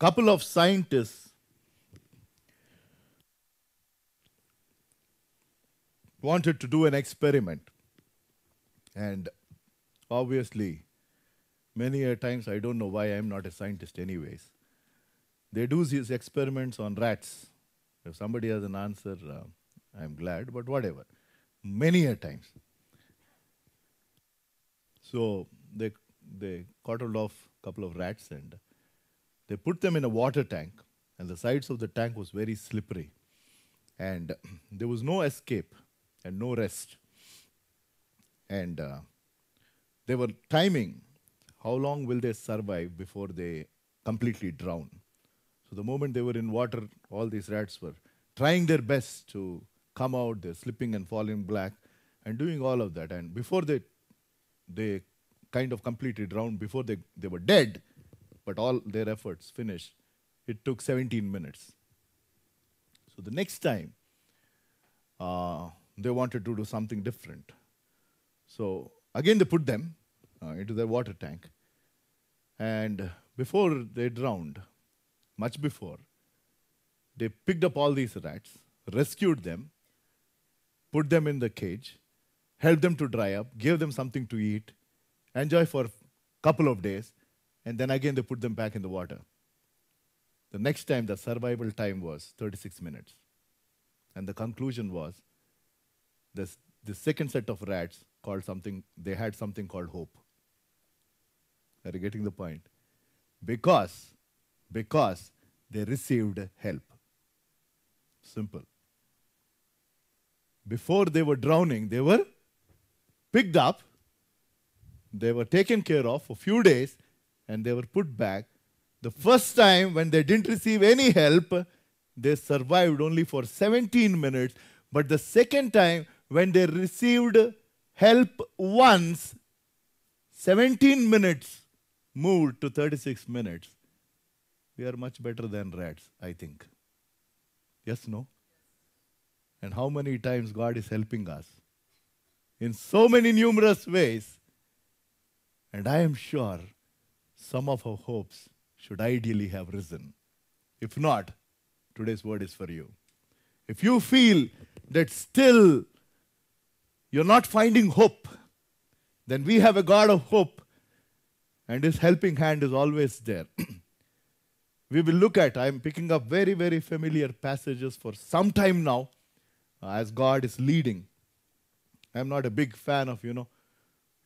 couple of scientists wanted to do an experiment. And obviously, many a times I don't know why I'm not a scientist anyways. They do these experiments on rats. If somebody has an answer, I'm glad, but whatever. Many a times. So they cottled off a couple of rats and they put them in a water tank, and the sides of the tank was very slippery. And there was no escape and no rest. And they were timing how long will they survive before they completely drown. So the moment they were in water, all these rats were trying their best to come out. They're slipping and falling back and doing all of that. And before they kind of completely drowned, before they were dead, but all their efforts finished, it took 17 minutes. So the next time, they wanted to do something different. So again, they put them into their water tank. And before they drowned, much before, they picked up all these rats, rescued them, put them in the cage, helped them to dry up, gave them something to eat, enjoy for a couple of days, and then again they put them back in the water. The next time, the survival time was 36 minutes. And the conclusion was, the second set of rats they had something called hope. Are you getting the point? Because they received help. Simple. Before they were drowning, they were picked up, they were taken care of for a few days, and they were put back. The first time when they didn't receive any help, they survived only for 17 minutes. But the second time when they received help once, 17 minutes moved to 36 minutes. We are much better than rats, I think. Yes, no? And how many times God is helping us? In so many numerous ways. And I am sure some of our hopes should ideally have risen. If not, today's word is for you. If you feel that still you're not finding hope, then we have a God of hope, and His helping hand is always there. We will look at, I'm picking up very, very familiar passages for some time now, as God is leading. I'm not a big fan of,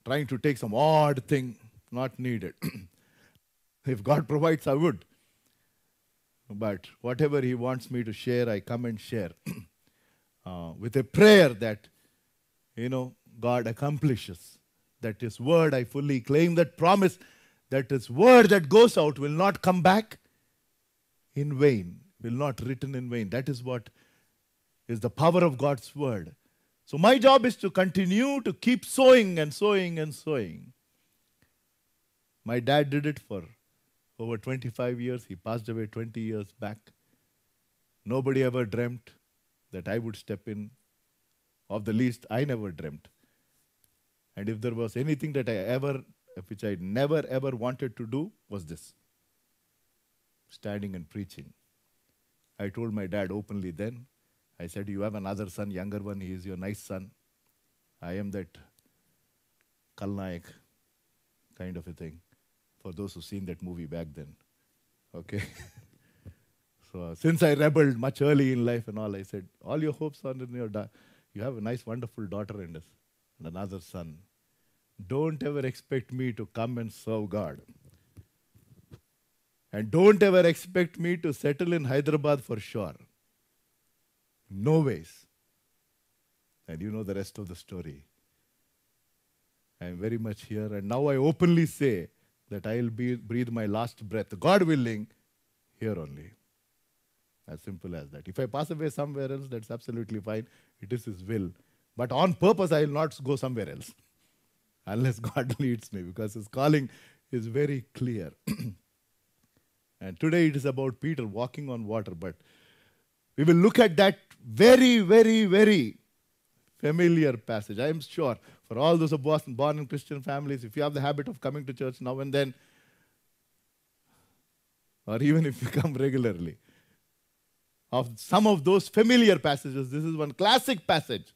trying to take some odd thing, not needed. If God provides, I would. But whatever He wants me to share, I come and share. With a prayer that, God accomplishes. That His word, I fully claim that promise, that His word that goes out will not come back in vain, will not written in vain. That is what is the power of God's word. So my job is to continue to keep sowing and sowing and sowing. My dad did it for over 25 years. He passed away 20 years back. Nobody ever dreamt that I would step in. Of the least, I never dreamt. And if there was anything that which I never ever wanted to do, was this. Standing and preaching. I told my dad openly then, I said, you have another son, younger one, he is your nice son. I am that Kalnaik kind of a thing, for those who've seen that movie back then. Okay? So since I rebelled much early in life and all, I said, all your hopes are in your you have a nice, wonderful daughter and another son. Don't ever expect me to come and serve God. And don't ever expect me to settle in Hyderabad for sure. No ways. And you know the rest of the story. I am very much here, and now I openly say that I will breathe my last breath, God willing, here only. As simple as that. If I pass away somewhere else, that's absolutely fine. It is His will. But on purpose, I will not go somewhere else. Unless God leads me, because His calling is very clear. And today it is about Peter walking on water, but we will look at that very, very, very familiar passage. I am sure for all those who are born in Christian families, if you have the habit of coming to church now and then, or even if you come regularly, of some of those familiar passages, this is one classic passage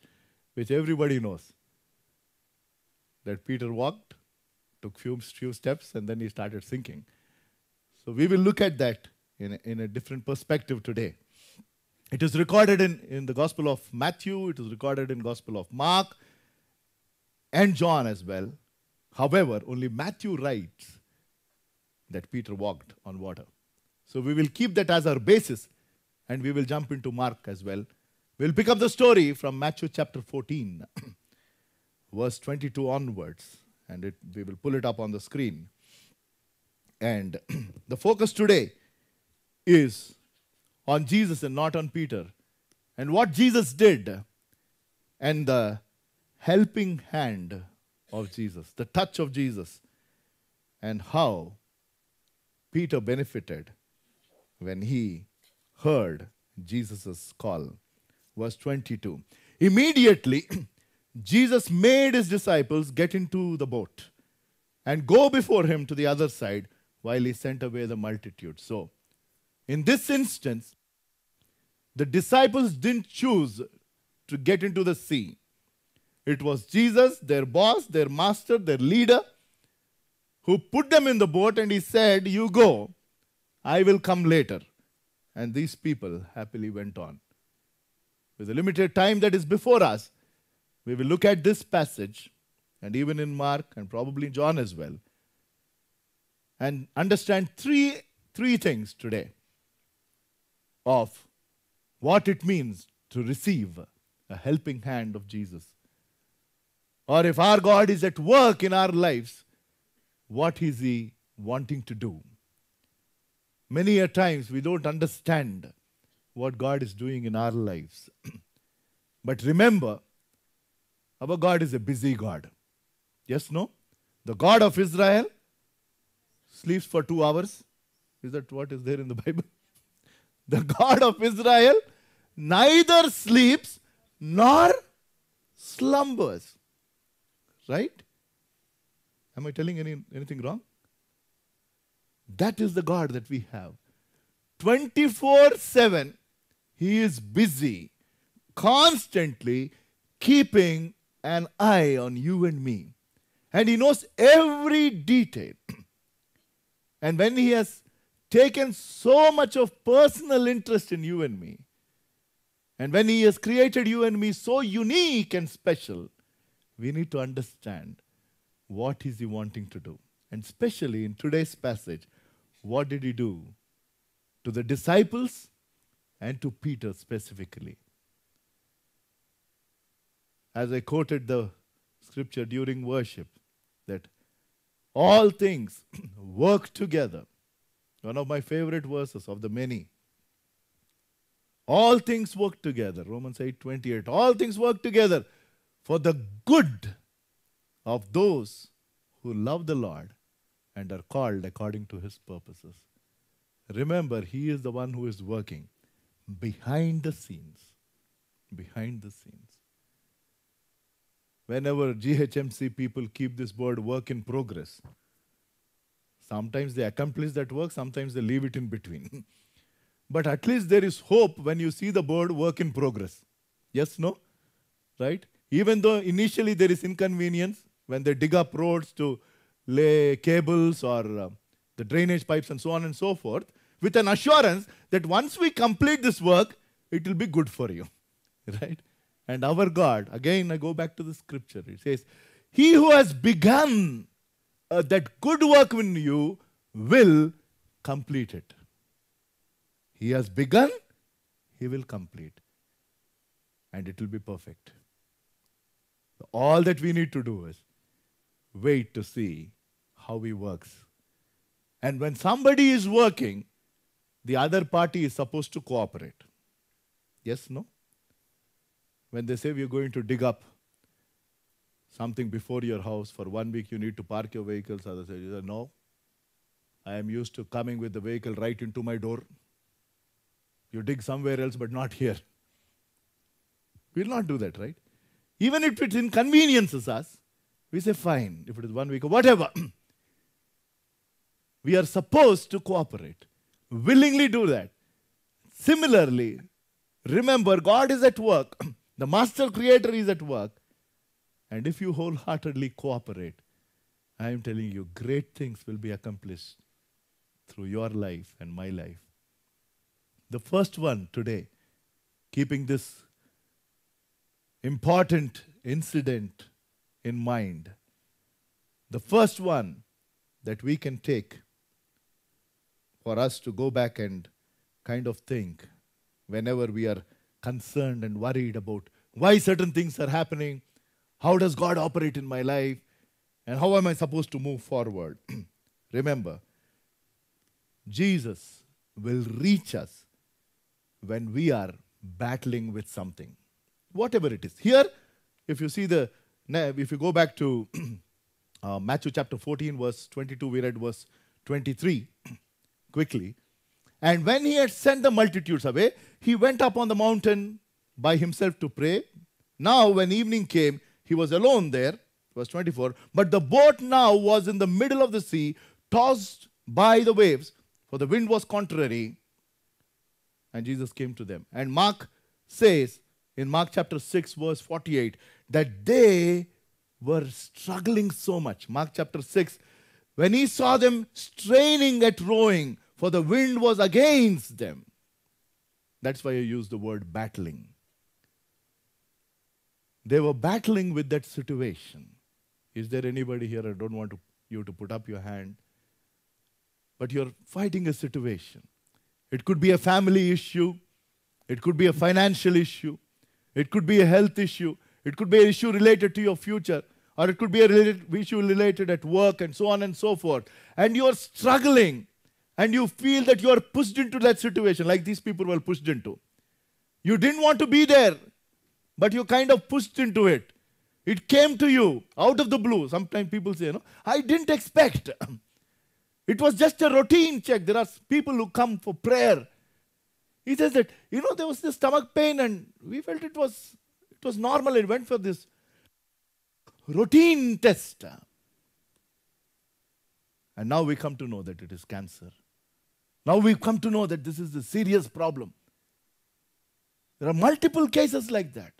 which everybody knows. That Peter walked, took few steps, and then he started sinking. So we will look at that in a different perspective today. It is recorded in the Gospel of Matthew, it is recorded in Gospel of Mark, and John as well. However, only Matthew writes that Peter walked on water. So we will keep that as our basis, and we will jump into Mark as well. We'll pick up the story from Matthew chapter 14, verse 22 onwards, and we will pull it up on the screen. And the focus today is on Jesus and not on Peter, and what Jesus did, and the helping hand of Jesus, the touch of Jesus, and how Peter benefited when he heard Jesus' call. Verse 22. Immediately, Jesus made his disciples get into the boat and go before him to the other side while he sent away the multitude. So, in this instance, the disciples didn't choose to get into the sea. It was Jesus, their boss, their master, their leader, who put them in the boat, and he said, "You go, I will come later." And these people happily went on. With the limited time that is before us, we will look at this passage, and even in Mark and probably in John as well, and understand three things today of what it means to receive a helping hand of Jesus. Or if our God is at work in our lives, what is he wanting to do? Many a times we don't understand what God is doing in our lives. But remember, our God is a busy God. Yes, no? The God of Israel sleeps for 2 hours. Is that what is there in the Bible? The God of Israel neither sleeps nor slumbers. Right? Am I telling anything wrong? That is the God that we have. 24/7, he is busy, constantly keeping an eye on you and me. And he knows every detail. And when he has taken so much of personal interest in you and me, and when he has created you and me so unique and special, we need to understand what is he wanting to do. And especially in today's passage, what did he do to the disciples and to Peter specifically? As I quoted the scripture during worship, that all things work together. One of my favorite verses of the many. All things work together. Romans 8:28. All things work together for the good of those who love the Lord and are called according to his purposes. Remember, he is the one who is working behind the scenes. Behind the scenes. Whenever GHMC people keep this word work in progress, sometimes they accomplish that work, sometimes they leave it in between. But at least there is hope when you see the word work in progress. Yes, no? Right? Even though initially there is inconvenience when they dig up roads to lay cables or the drainage pipes and so on and so forth, with an assurance that once we complete this work, it will be good for you. Right? And our God, again I go back to the scripture, it says, he who has begun that good work in you will complete it. He has begun, he will complete. And it will be perfect. So all that we need to do is wait to see how he works. And when somebody is working, the other party is supposed to cooperate. Yes, no? When they say we are going to dig up something before your house, for 1 week you need to park your vehicles, others say, no, I am used to coming with the vehicle right into my door. You dig somewhere else, but not here. We will not do that, right? Even if it inconveniences us, we say, fine, if it is 1 week or whatever. We are supposed to cooperate. willingly do that. Similarly, remember, God is at work. The master creator is at work. And if you wholeheartedly cooperate, I am telling you, great things will be accomplished through your life and my life. The first one today, keeping this important incident in mind, the first one that we can take for us to go back and kind of think whenever we are concerned and worried about why certain things are happening, how does God operate in my life, and how am I supposed to move forward? Remember, Jesus will reach us when we are battling with something, whatever it is. Here, if you see if you go back to Matthew chapter 14, verse 22, we read verse 23 quickly. And when he had sent the multitudes away, he went up on the mountain by himself to pray. Now, when evening came, he was alone there, verse 24. But the boat now was in the middle of the sea, tossed by the waves, for the wind was contrary. And Jesus came to them. And Mark says, in Mark chapter 6, verse 48, that they were struggling so much. Mark chapter 6, when he saw them straining at rowing, for the wind was against them. That's why I use the word battling. They were battling with that situation. Is there anybody here? I don't want you to put up your hand. But you're fighting a situation. It could be a family issue. It could be a financial issue. It could be a health issue. It could be an issue related to your future. Or it could be an issue related at work and so on and so forth. And you're struggling. And you feel that you are pushed into that situation like these people were pushed into. You didn't want to be there, but you kind of pushed into it. It came to you out of the blue. Sometimes people say, I didn't expect. It was just a routine check. There are people who come for prayer. He says that, there was this stomach pain and we felt it was normal. It went for this routine test. And now we come to know that it is cancer. Now we've come to know that this is a serious problem. There are multiple cases like that.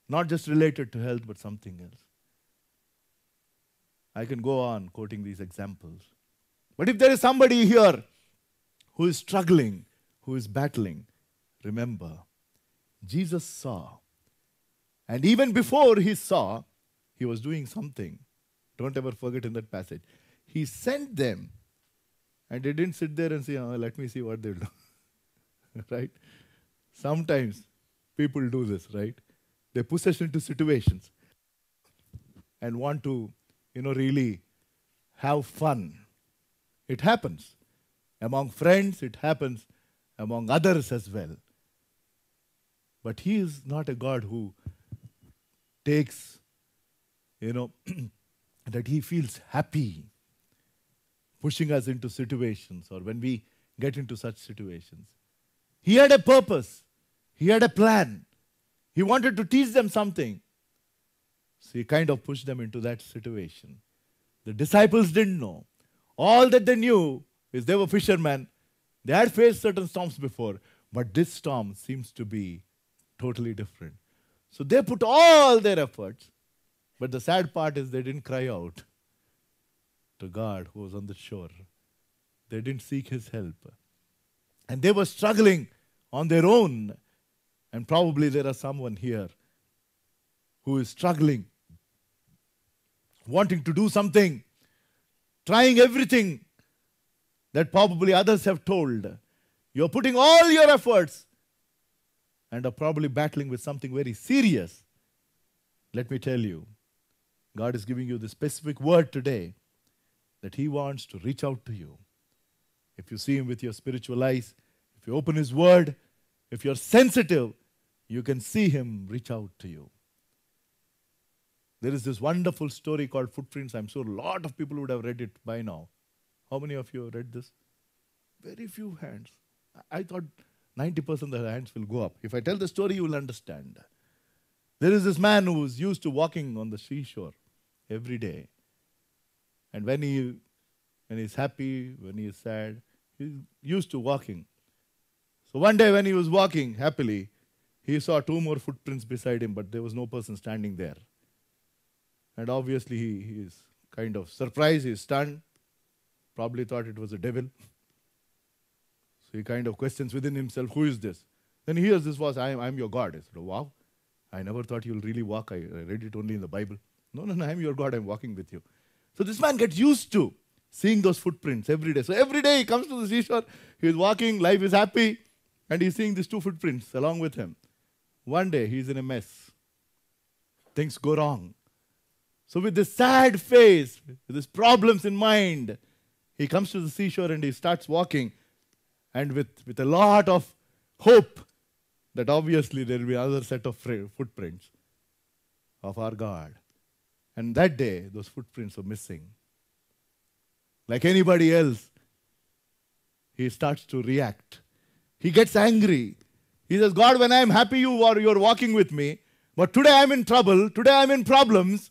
Not just related to health, but something else. I can go on quoting these examples. But if there is somebody here who is struggling, who is battling, remember, Jesus saw. And even before he saw, he was doing something. Don't ever forget in that passage. He sent them. And they didn't sit there and say, let me see what they'll do. Right? Sometimes people do this, right? They push us into situations and want to, really have fun. It happens. Among friends, it happens among others as well. But he is not a God who takes, that he feels happy pushing us into situations or when we get into such situations. He had a purpose. He had a plan. He wanted to teach them something. So he kind of pushed them into that situation. The disciples didn't know. All that they knew is they were fishermen. They had faced certain storms before, but this storm seems to be totally different. So they put all their efforts, but the sad part is they didn't cry out to God who was on the shore. They didn't seek his help. And they were struggling on their own. And probably there are someone here who is struggling, wanting to do something, trying everything that probably others have told. You're putting all your efforts and are probably battling with something very serious. Let me tell you, God is giving you the specific word today that he wants to reach out to you. If you see him with your spiritual eyes, if you open his word, if you're sensitive, you can see him reach out to you. There is this wonderful story called Footprints. I'm sure a lot of people would have read it by now. How many of you have read this? Very few hands. I thought 90% of the hands will go up. If I tell the story, you will understand. There is this man who was used to walking on the seashore every day. And when he is happy, when he is sad, He's used to walking. So one day when he was walking happily, he saw two more footprints beside him, but there was no person standing there. And obviously he is kind of surprised, he's stunned, probably thought it was a devil. So he kind of questions within himself, who is this? Then he hears this voice, I'm your God. He said, wow, I never thought you'll really walk. I read it only in the Bible. No, I'm your God, I'm walking with you. So this man gets used to seeing those footprints every day. So every day he comes to the seashore, he's walking, life is happy, and he's seeing these two footprints along with him. One day he's in a mess. Things go wrong. So with this sad face, with his problems in mind, he comes to the seashore and he starts walking, and with a lot of hope that obviously there will be another set of footprints of our God. And that day, those footprints were missing. Like anybody else, he starts to react. He gets angry. He says, God, when I am happy, you're walking with me. But today I'm in trouble. Today I'm in problems.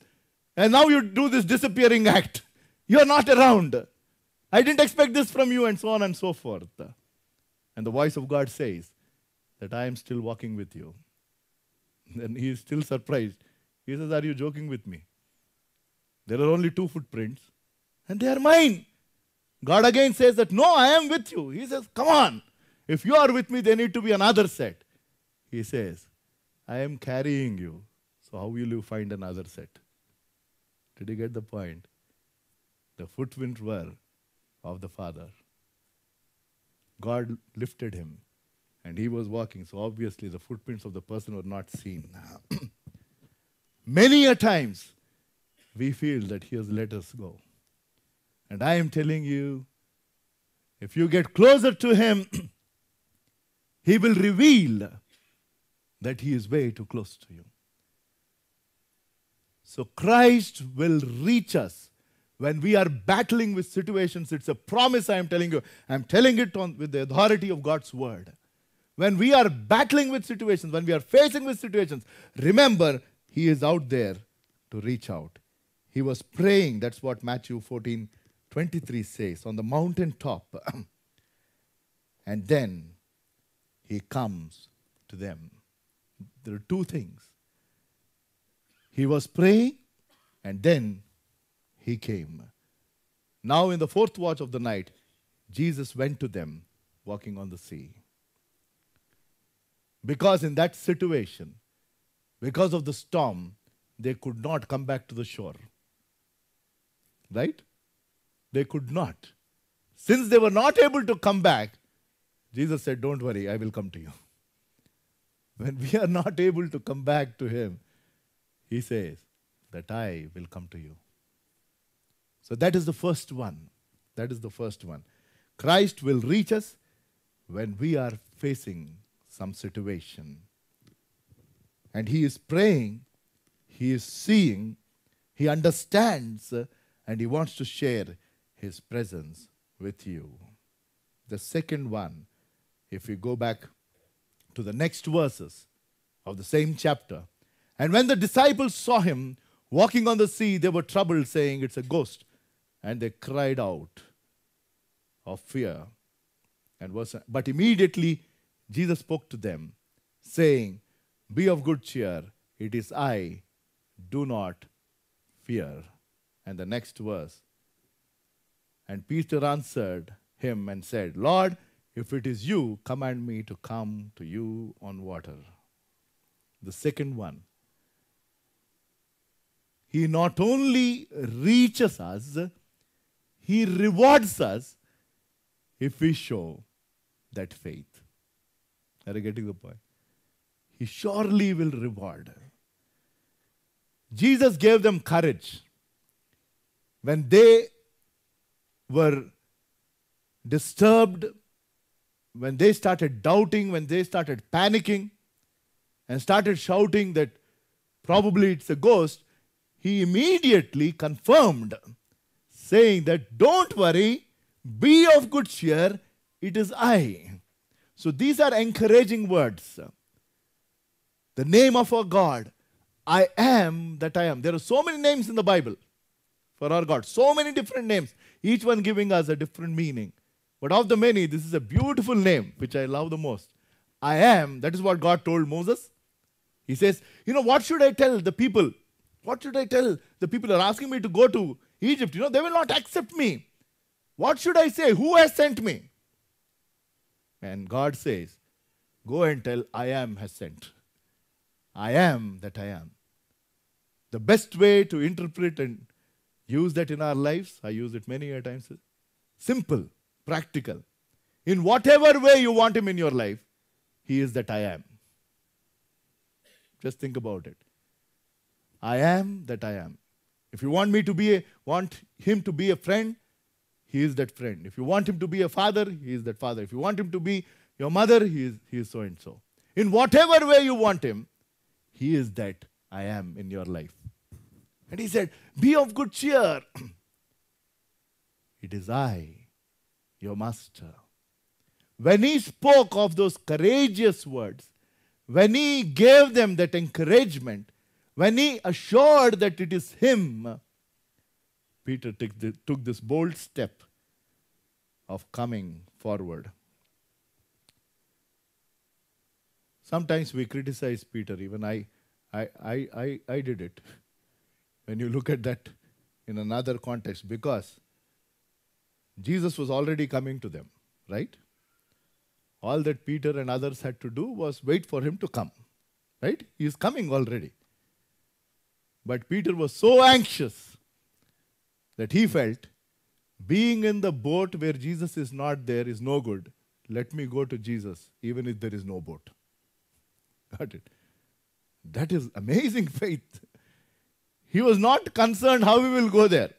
And now you do this disappearing act. You're not around. I didn't expect this from you, and so on and so forth. And the voice of God says that I am still walking with you. And he is still surprised. He says, are you joking with me? There are only two footprints, and they are mine. God again says that, no, I am with you. He says, come on. If you are with me, there need to be another set. He says, I am carrying you. So how will you find another set? Did you get the point? The footprints were of the Father. God lifted him, and he was walking. So obviously the footprints of the person were not seen. Many a times, we feel that he has let us go. And I am telling you, if you get closer to him, he will reveal that he is way too close to you. So Christ will reach us when we are battling with situations. It's a promise I am telling you. I am telling it with the authority of God's word. When we are battling with situations, when we are facing with situations, remember, he is out there to reach out. He was praying, that's what Matthew 14:23 says, on the mountaintop. And then he comes to them. There are two things. He was praying, and then he came. Now in the fourth watch of the night, Jesus went to them walking on the sea. Because in that situation, because of the storm, they could not come back to the shore. Right? They could not. Since they were not able to come back, Jesus said, don't worry, I will come to you. When we are not able to come back to him, he says that I will come to you. So that is the first one. That is the first one. Christ will reach us when we are facing some situation. And he is praying, he is seeing, he understands, and he wants to share his presence with you. The second one, if we go back to the next verses of the same chapter. And when the disciples saw him walking on the sea, they were troubled, saying, it's a ghost. And they cried out of fear. But immediately Jesus spoke to them, saying, be of good cheer, it is I, do not fear. And the next verse, and Peter answered him and said, Lord, if it is you, command me to come to you on water. The second one, he not only reaches us, he rewards us if we show that faith. Are you getting the point? He surely will reward. Jesus gave them courage when they were disturbed, when they started doubting, when they started panicking and started shouting that probably it's a ghost. He immediately confirmed, saying that don't worry, be of good cheer, it is I. So these are encouraging words. The name of our God, I am that I am. There are so many names in the Bible for our God. So many different names. Each one giving us a different meaning. But of the many, this is a beautiful name, which I love the most. I am, that is what God told Moses. He says, what should I tell the people? What should I tell the people who are asking me to go to Egypt? They will not accept me. What should I say? Who has sent me? And God says, go and tell I am has sent. I am that I am. The best way to interpret and use that in our lives, I use it many a times, simple, practical. In whatever way you want him in your life, he is that I am. Just think about it. I am that I am. If you want him to be a friend, he is that friend. If you want him to be a father, he is that father. If you want him to be your mother, he is so and so. In whatever way you want him, he is that I am in your life. And he said, be of good cheer. It is I, your master. When he spoke of those courageous words, when he gave them that encouragement, when he assured that it is him, Peter took this bold step of coming forward. Sometimes we criticize Peter, even I did it. When you look at that in another context, because Jesus was already coming to them, right? All that Peter and others had to do was wait for him to come, right? He is coming already. But Peter was so anxious that he felt being in the boat where Jesus is not there is no good. Let me go to Jesus even if there is no boat. Got it? That is amazing faith. He was not concerned how he will go there.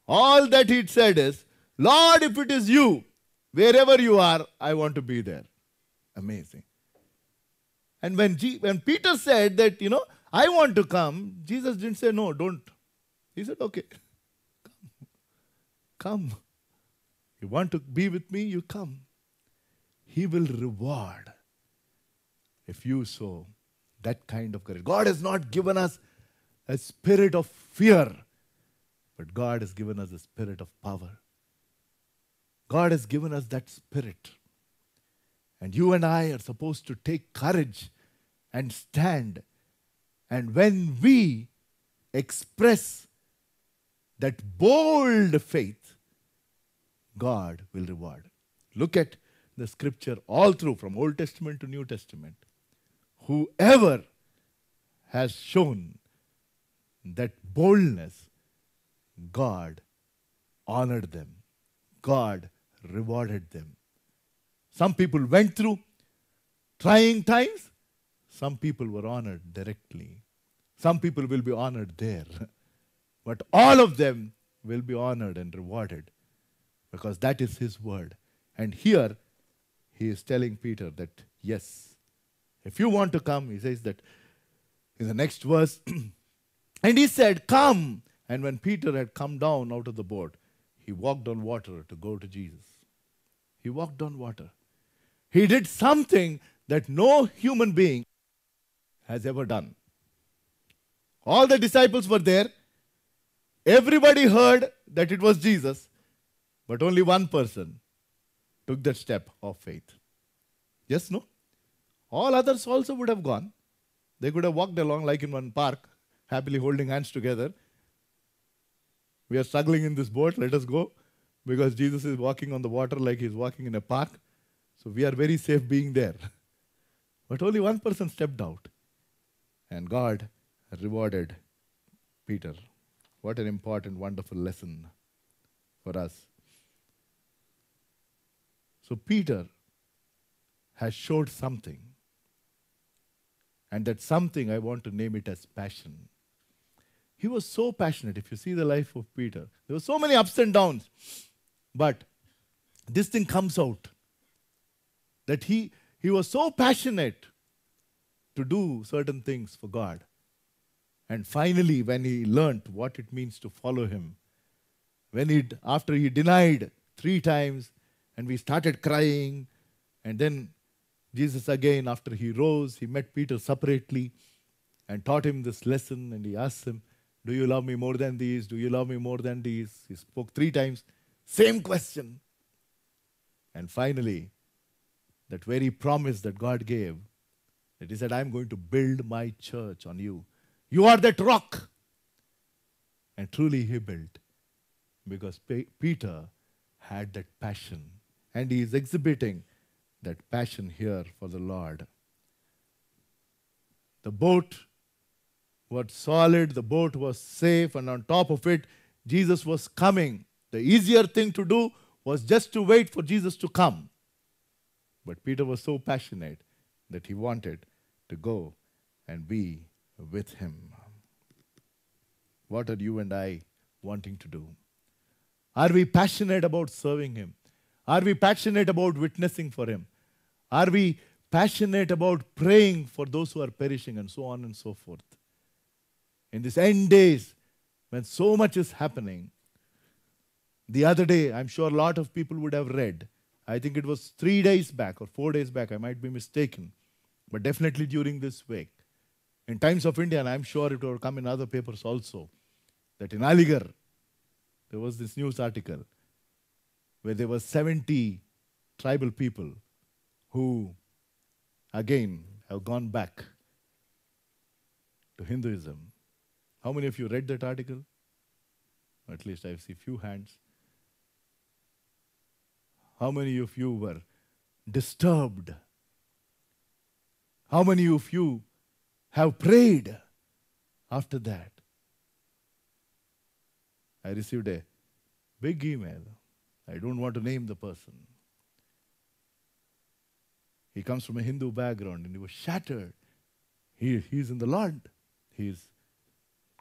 All that he said is, Lord, if it is you, wherever you are, I want to be there. Amazing. And when Peter said that, I want to come, Jesus didn't say, no, don't. He said, okay, come. You want to be with me, you come. He will reward if you sow that kind of courage. God has not given us a spirit of fear, but God has given us a spirit of power. God has given us that spirit. And you and I are supposed to take courage and stand. And when we express that bold faith, God will reward. Look at the scripture all through, from Old Testament to New Testament. Whoever has shown that boldness, God honored them. God rewarded them. Some people went through trying times. Some people were honored directly. Some people will be honored there. But all of them will be honored and rewarded because that is his word. And here he is telling Peter that, yes, if you want to come, he says that in the next verse, and he said, come. And when Peter had come down out of the boat, he walked on water to go to Jesus. He walked on water. He did something that no human being has ever done. All the disciples were there. Everybody heard that it was Jesus, but only one person took that step of faith. Yes, no? All others also would have gone. They could have walked along like in one park, happily holding hands together. We are struggling in this boat, let us go. Because Jesus is walking on the water like he's walking in a park. So we are very safe being there. But only one person stepped out. And God rewarded Peter. What an important, wonderful lesson for us. So Peter has showed something. And that something, I want to name it as passion. He was so passionate. If you see the life of Peter, there were so many ups and downs. But this thing comes out. That he was so passionate to do certain things for God. And finally, when he learnt what it means to follow him, after he denied 3 times, and we started crying, and then Jesus again, after he rose, he met Peter separately and taught him this lesson, and he asked him, do you love me more than these? Do you love me more than these? He spoke 3 times. Same question. And finally, that very promise that God gave, that He said, I'm going to build my church on you. You are that rock. And truly He built, because Peter had that passion. And he is exhibiting that passion here for the Lord. The boat was solid, the boat was safe, and on top of it, Jesus was coming. The easier thing to do was just to wait for Jesus to come. But Peter was so passionate that he wanted to go and be with Him. What are you and I wanting to do? Are we passionate about serving Him? Are we passionate about witnessing for Him? Are we passionate about praying for those who are perishing, and so on and so forth? In these end days, when so much is happening, the other day, I'm sure a lot of people would have read, I think it was 3 days back or 4 days back, I might be mistaken, but definitely during this week, in Times of India, and I'm sure it will come in other papers also, that in Aligarh, there was this news article where there were 70 tribal people who, again, have gone back to Hinduism. How many of you read that article? At least I see few hands. How many of you were disturbed? How many of you have prayed after that? I received a big email. I don't want to name the person. He comes from a Hindu background and he was shattered. He's in the Lord. He's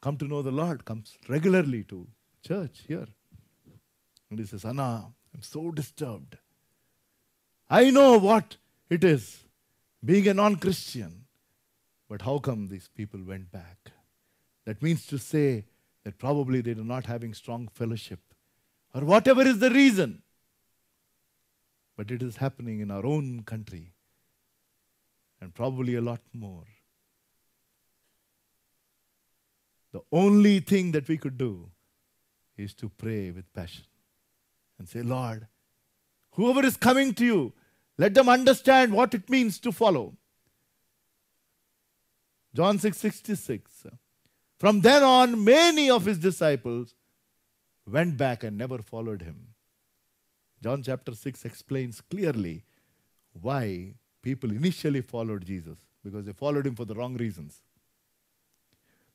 come to know the Lord, comes regularly to church here. And he says, Anna, I'm so disturbed. I know what it is being a non-Christian, but how come these people went back? That means to say that probably they are not having strong fellowship, or whatever is the reason. But it is happening in our own country, and probably a lot more. The only thing that we could do is to pray with passion and say, Lord, whoever is coming to you, let them understand what it means to follow. John 6:66. From then on, many of His disciples went back and never followed Him. John chapter 6 explains clearly why people initially followed Jesus, because they followed Him for the wrong reasons.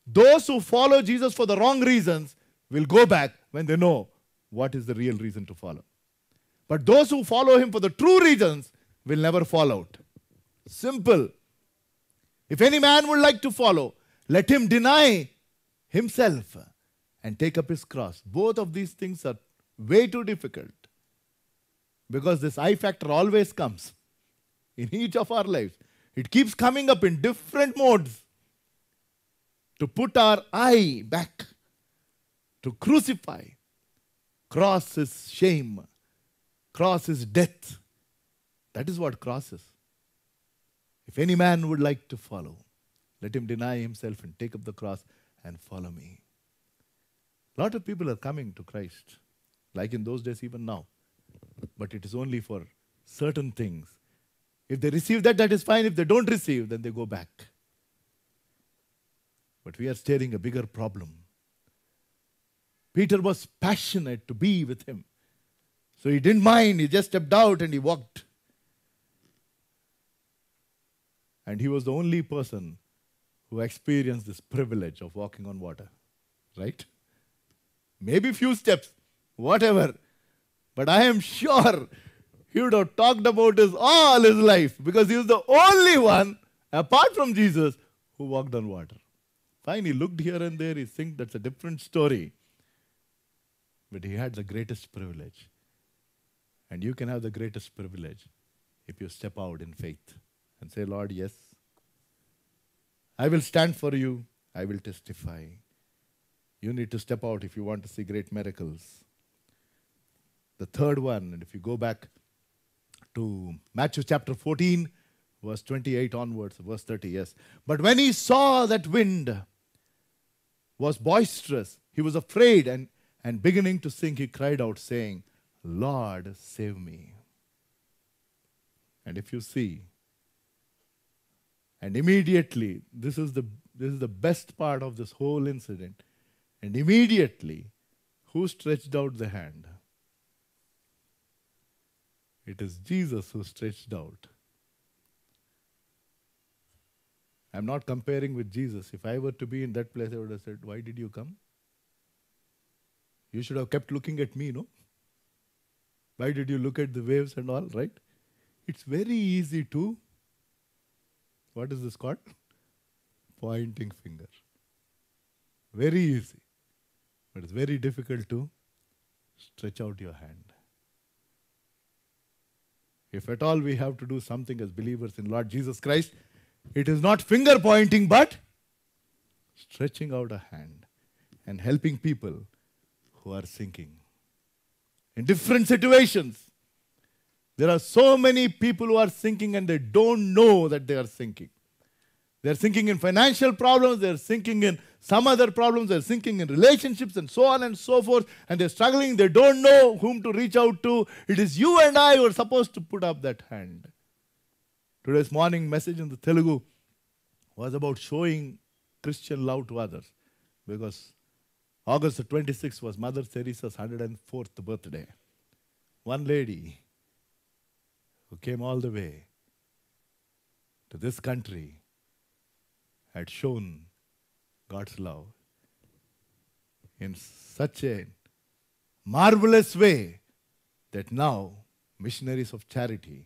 Those who follow Jesus for the wrong reasons will go back when they know what is the real reason to follow. But those who follow Him for the true reasons will never fall out. Simple. If any man would like to follow, let him deny himself and take up his cross. Both of these things are way too difficult, because this I factor always comes in each of our lives. It keeps coming up in different modes. To put our eye back, to crucify. Cross is shame. Cross is death. That is what cross is. If any man would like to follow, let him deny himself and take up the cross and follow me. A lot of people are coming to Christ, like in those days, even now. But it is only for certain things. If they receive that, that is fine. If they don't receive, then they go back. But we are staring a bigger problem. Peter was passionate to be with Him. So he didn't mind. He just stepped out and he walked. And he was the only person who experienced this privilege of walking on water. Right? Maybe few steps, whatever. But I am sure he would have talked about this all his life, because he was the only one, apart from Jesus, who walked on water. Fine, he looked here and there, he thinks that's a different story. But he had the greatest privilege. And you can have the greatest privilege if you step out in faith and say, Lord, yes, I will stand for you, I will testify. You need to step out if you want to see great miracles. The third one, and if you go back to Matthew chapter 14, verse 28 onwards, verse 30, yes. But when he saw that wind was boisterous, he was afraid, and beginning to sink, he cried out, saying, Lord, save me. And if you see, and immediately, this is the best part of this whole incident. And immediately, who stretched out the hand? It is Jesus who stretched out. I'm not comparing with Jesus. If I were to be in that place, I would have said, why did you come? You should have kept looking at me, no? Why did you look at the waves and all, right? It's very easy to, what is this called? Pointing finger. Very easy. But it's very difficult to stretch out your hand. If at all we have to do something as believers in Lord Jesus Christ, it is not finger pointing, but stretching out a hand and helping people who are sinking. In different situations, there are so many people who are sinking and they don't know that they are sinking. They're sinking in financial problems, they're sinking in some other problems, they're sinking in relationships and so on and so forth, and they're struggling, they don't know whom to reach out to. It is you and I who are supposed to put up that hand. Today's morning message in the Telugu was about showing Christian love to others, because August 26th was Mother Teresa's 104th birthday. One lady who came all the way to this country had shown God's love in such a marvelous way that now missionaries of charity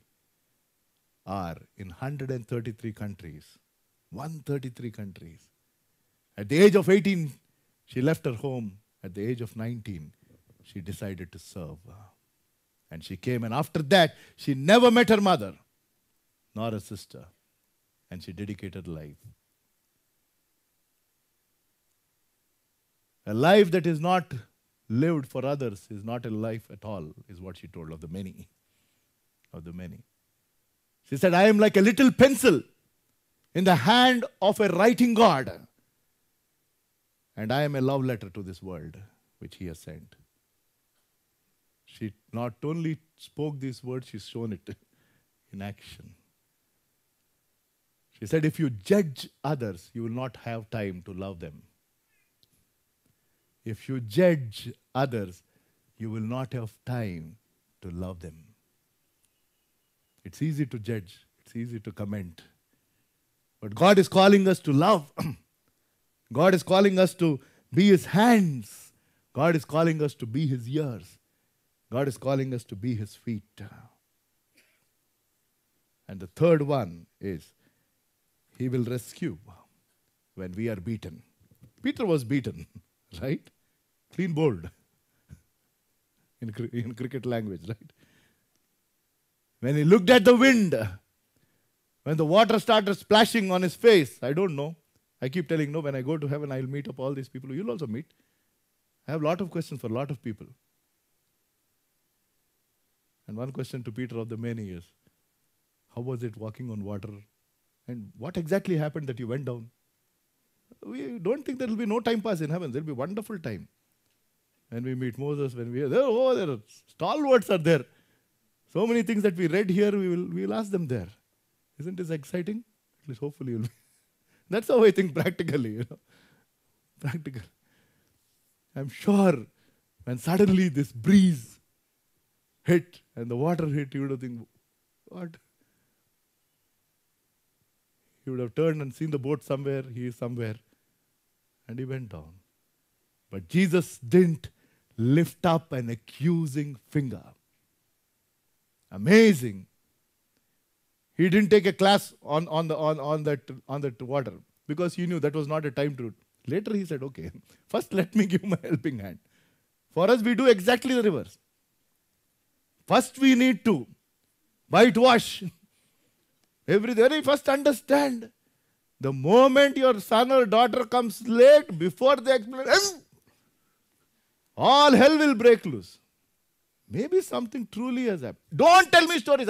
are in 133 countries. 133 countries. At the age of 18, she left her home. At the age of 19, she decided to serve. And she came, and after that, she never met her mother, nor a sister. And she dedicated life. A life that is not lived for others is not a life at all, is what she told of the many. Of the many. She said, I am like a little pencil in the hand of a writing God. And I am a love letter to this world, which He has sent. She not only spoke these words, she's shown it in action. She said, if you judge others, you will not have time to love them. If you judge others, you will not have time to love them. It's easy to judge. It's easy to comment. But God is calling us to love. God is calling us to be His hands. God is calling us to be His ears. God is calling us to be His feet. And the third one is, He will rescue when we are beaten. Peter was beaten, right? Clean bowled. In cricket language, right? When he looked at the wind, when the water started splashing on his face, I don't know. I keep telling, no, when I go to heaven, I'll meet up all these people. You'll also meet. I have a lot of questions for a lot of people. And one question to Peter of the many is, how was it walking on water? And what exactly happened that you went down? We don't think there will be no time pass in heaven. There will be wonderful time. When we meet Moses, when we are there, there are stalwarts are there. So many things that we read here, we will ask them there. Isn't this exciting? At least hopefully you'll be. That's how I think practically, Practical. I'm sure when suddenly this breeze hit and the water hit, you would have think, what? He would have turned and seen the boat somewhere, he is somewhere. And he went down. But Jesus didn't lift up an accusing finger. Amazing. He didn't take a class on that water because he knew that was not a time to. Later he said, okay, first let me give my helping hand. For us, we do exactly the reverse. First we need to whitewash everything. Very first understand. The moment your son or daughter comes late, before they explain, all hell will break loose. Maybe something truly has happened. Don't tell me stories.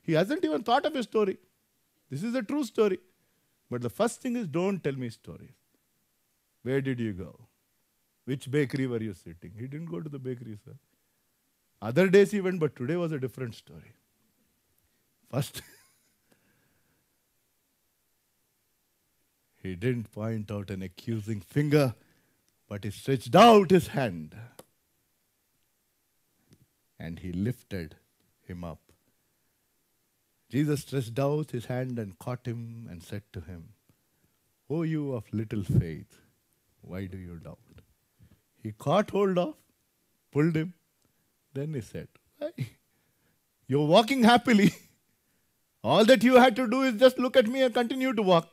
He hasn't even thought of a story. This is a true story. But the first thing is, don't tell me stories. Where did you go? Which bakery were you sitting? He didn't go to the bakery, sir. Other days he went, but today was a different story. First, he didn't point out an accusing finger, but he stretched out his hand and he lifted him up. Jesus stretched out his hand and caught him and said to him, "O you of little faith, why do you doubt?" He caught hold of, pulled him. Then he said, "Why? You're walking happily. All that you had to do is just look at me and continue to walk.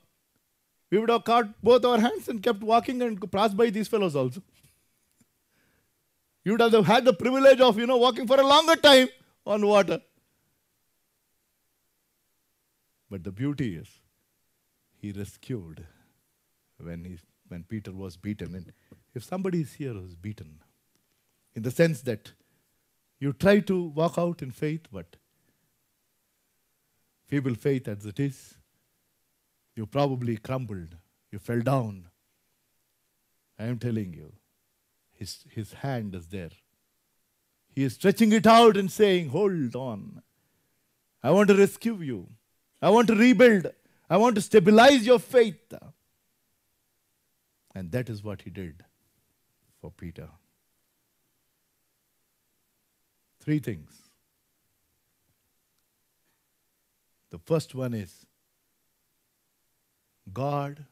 We would have caught both our hands and kept walking and passed by these fellows also. You would have had the privilege of, walking for a longer time on water." But the beauty is, he rescued when Peter was beaten. And if somebody is here who's beaten, in the sense that you try to walk out in faith, but feeble faith as it is, you probably crumbled, you fell down. I am telling you, his hand is there. He is stretching it out and saying, "Hold on. I want to rescue you. I want to rebuild. I want to stabilize your faith." And that is what he did for Peter. 3 things. The first one is, God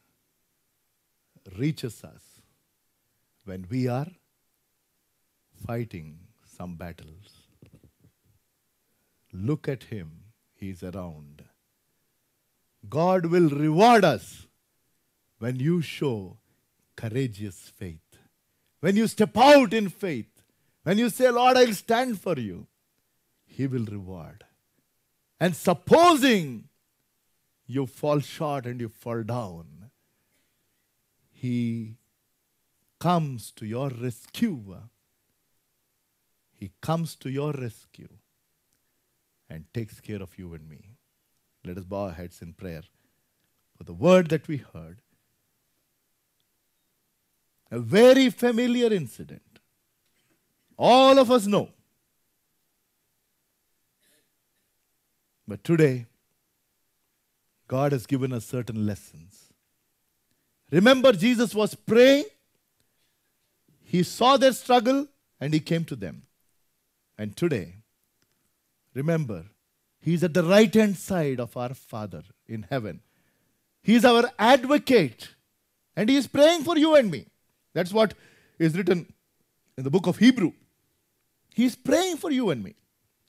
reaches us when we are fighting some battles. Look at him. He's around. God will reward us when you show courageous faith. When you step out in faith. When you say, "Lord, I'll stand for you," He will reward. And supposing you fall short and you fall down, He comes to your rescue. He comes to your rescue and takes care of you and me. Let us bow our heads in prayer for the word that we heard. A very familiar incident. All of us know. But today, God has given us certain lessons. Remember, Jesus was praying. He saw their struggle and He came to them. And today, remember, He's at the right-hand side of our Father in heaven. He's our advocate. And He is praying for you and me. That's what is written in the book of Hebrew. He's praying for you and me.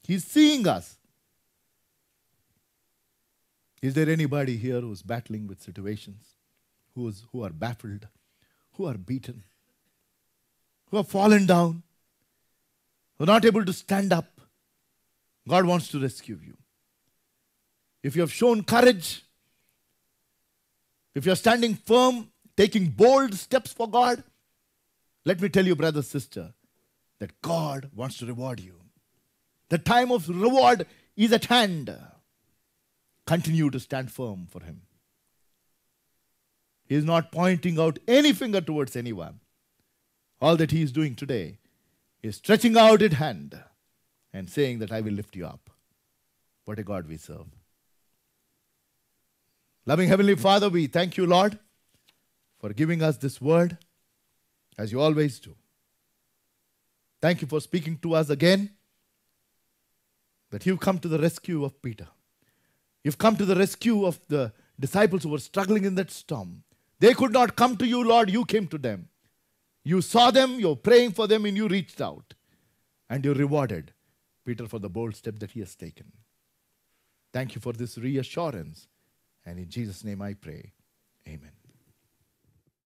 He's seeing us. Is there anybody here who's battling with situations, who are baffled, who are beaten, who have fallen down, who are not able to stand up? God wants to rescue you. If you have shown courage, if you are standing firm, taking bold steps for God, let me tell you, brother, sister, that God wants to reward you. The time of reward is at hand. Continue to stand firm for Him. He is not pointing out any finger towards anyone. All that He is doing today is stretching out His hand and saying that I will lift you up. What a God we serve. Loving Heavenly Father, we thank you, Lord, for giving us this word, as you always do. Thank you for speaking to us again, that you've come to the rescue of Peter. You've come to the rescue of the disciples who were struggling in that storm. They could not come to you, Lord. You came to them. You saw them, you're praying for them, and you reached out. And you rewarded Peter for the bold step that he has taken. Thank you for this reassurance. And in Jesus' name I pray. Amen.